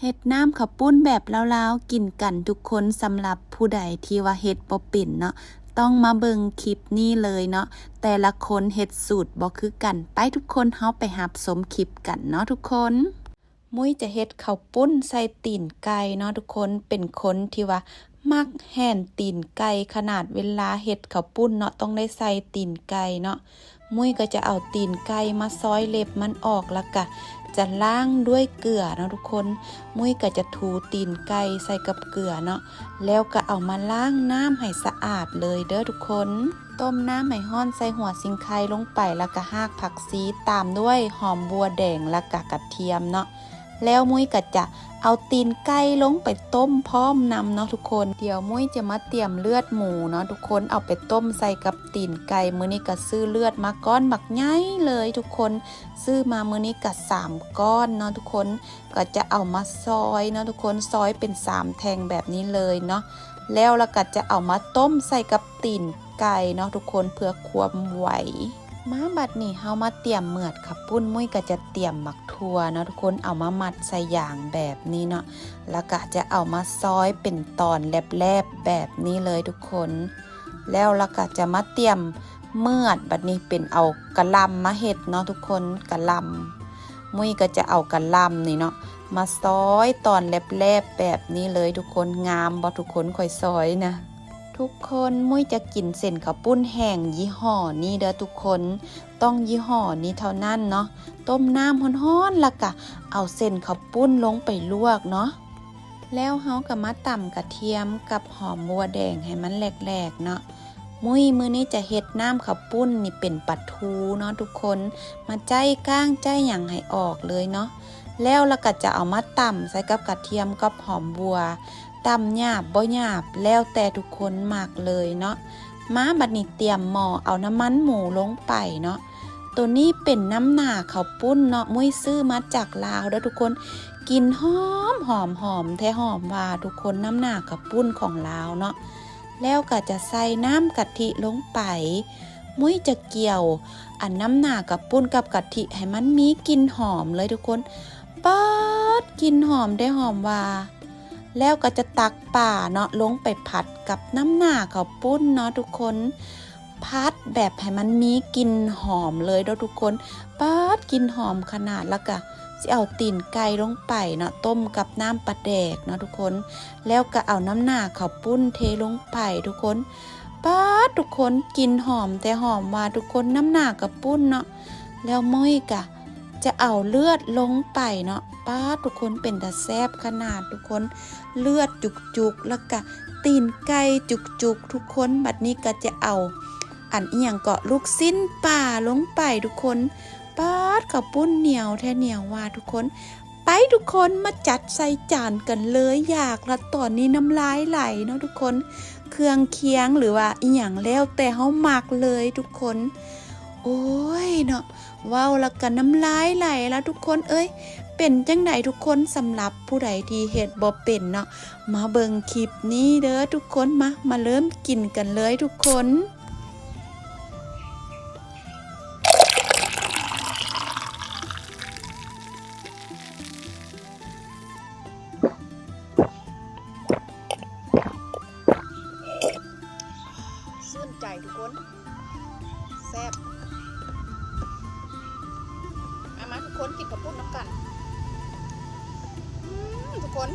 ฮ็ดน้ำข้าวปุ้นแบบลาวๆกินกันทุกคนสำหรับผู้ใดที่ว่าเฮ็ดบ่เป็นเนาะต้องมาเบิ่งคลิปนี้เลยเนาะแต่ละคนเฮ็ดสูตรบ่คือกันไปทุกคนเฮาไปรับชมคลิปกันเนาะทุกคนมุ้ยจะเฮ็ดข้าวปุ้นใส่ตีนไก่เนาะทุกคนเป็นคนที่ว่ามักแห่นตีนไก่ขนาดเวลาเฮ็ดข้าวปุ้นเนาะต้องได้ใส่ตีนไก่เนาะมุ้ยก็จะเอาตีนไก่มาซอยเล็บมันออกแล้วก็จะล้างด้วยเกลือเนาะทุกคนมุ้ยก็จะถูตีนไก่ใส่กับเกลือเนาะแล้วก็เอามาล้างน้ำให้สะอาดเลยเด้อทุกคนต้มน้ำให้ร้อนใส่หัวสิงไคลงไปแล้วก็รากผักชีตามด้วยหอมบัวแดงแล้วก็กระเทียมเนาะแล้วมุ้ยก็จะเอาตีนไก่ลงไปต้มพร้อมนำเนาะทุกคนเดี๋ยวมุ้ยจะมาเตรียมเลือดหมูเนาะทุกคนเอาไปต้มใส่กับตีนไก่มื้อนี้ก็ซื้อเลือดมาก้อนบักใหญ่เลยทุกคนซื้อมามื้อนี้ก็3ก้อนเนาะทุกคนก็จะเอามาซอยเนาะทุกคนซอยเป็น3แท่งแบบนี้เลยเนาะแล้วก็จะเอามาต้มใส่กับตีนไก่เนาะทุกคนเพื่อความไหวมาบัดนี้เฮามาเตรียมเหมือดข้าวปุ้นมุ้ยก็จะเตรียมหมักถั่วเนาะทุกคนเอามามัดใส่อย่างแบบนี้เนาะแล้วก็จะเอามาซอยเป็นตอนแลบๆแบบนี้เลยทุกคนแล้วก็จะมาเตรียมเมือดบัดนี้เป็นเอากะหล่ำมาเฮ็ดเนาะทุกคนกะหล่ำมุ้ยก็จะเอากะหล่ำนี่เนาะมาซอยตอนแลบๆแบบนี้เลยทุกคนงามบ่ทุกคนค่อยซอยนะทุกคนมุ้ยจะกินเส้นข้าวปุ้นแห้งยี่ห้อนี้เด้อทุกคนต้องยี่ห้อนี้เท่านั้นเนาะต้มน้ำร้อนๆแล้วก็เอาเส้นข้าวปุ้นลงไปลวกเนาะแล้วเฮาก็มาตำกระเทียมกับหอมบัวแดงให้มันแหลกๆเนาะมื้อนี้จะเฮ็ดน้ำข้าวปุ้นนี่เป็นปลาทูเนาะทุกคนมาใจก้างใจหยังให้ออกเลยเนาะแล้วก็จะเอามาตำใส่กับกระเทียมกับหอมบัวตำหยาบบ่หยาบแล้วแต่ทุกคนมักเลยเนาะมาบัดนี้เตรียมหม้อเอาน้ำมันหมูลงไปเนาะตัวนี้เป็นน้ำหน่าข้าวปุ้นเนาะมุ้ยซื้อมาจากลาวเด้อทุกคนกินหอมแท้หอมว่าทุกคนน้ำหน่าข้าวปุ้นของลาวเนาะแล้วก็จะใส่น้ำกะทิลงไปมุ้ยจะเกี่ยวอันน้ำหน่าข้าวปุ้นกับกะทิให้มันมีกลิ่นหอมเลยทุกคนป๊าดกลิ่นหอมได้หอมว่าแล้วก็จะตักป่าเนาะลงไปผัดกับน้ำหน่าข้าวปุ้นเนาะทุกคนพัดแบบให้มันมีกลิ่นหอมเลยเนาะทุกคนป๊าดกลิ่นหอมขนาดแล้วก็สิเอาตีนไก่ลงไปเนาะต้มกับน้ำปลาแดกเนาะทุกคนแล้วก็เอาน้ำหน่าข้าวปุ้นเทลงไปทุกคนป๊าดทุกคนกลิ่นหอมแต่หอมว่าทุกคนน้ำหน่าข้าวปุ้นเนาะแล้วม้อยกะจะเอาเลือดลงไปเนาะป้าทุกคนเป็นตาแซ่บขนาดทุกคนเลือดจุกๆแล้วก็ตีนไก่จุกๆทุกคนบัดนี้ก็จะเอาอันอีหยังเกาะลูกสิ้นป่าลงไปทุกคนป้าข้าวปุ้นเหนียวแท้เหนียวว่าทุกคนไปทุกคนมาจัดใส่จานกันเลยอยากละตอนนี้น้ำลายไหลเนาะทุกคนเครื่องเคียงหรือว่าอีหยังแล้วแต่เฮามักเลยทุกคนโอ้ยเนาะว้าวแล้วก็น้ำลายไหลแล้วทุกคนเอ้ยเป็นจังไดทุกคนสำหรับผู้ใดที่เฮ็ดบ่เป็นเนาะมาเบิ่งคลิปนี้เด้อทุกคนมาเริ่มกินกันเลยทุกคนชื่นใจทุกคนแซ่บมาทุกคนกินข้าวปุ้นน้ำกันทุกคน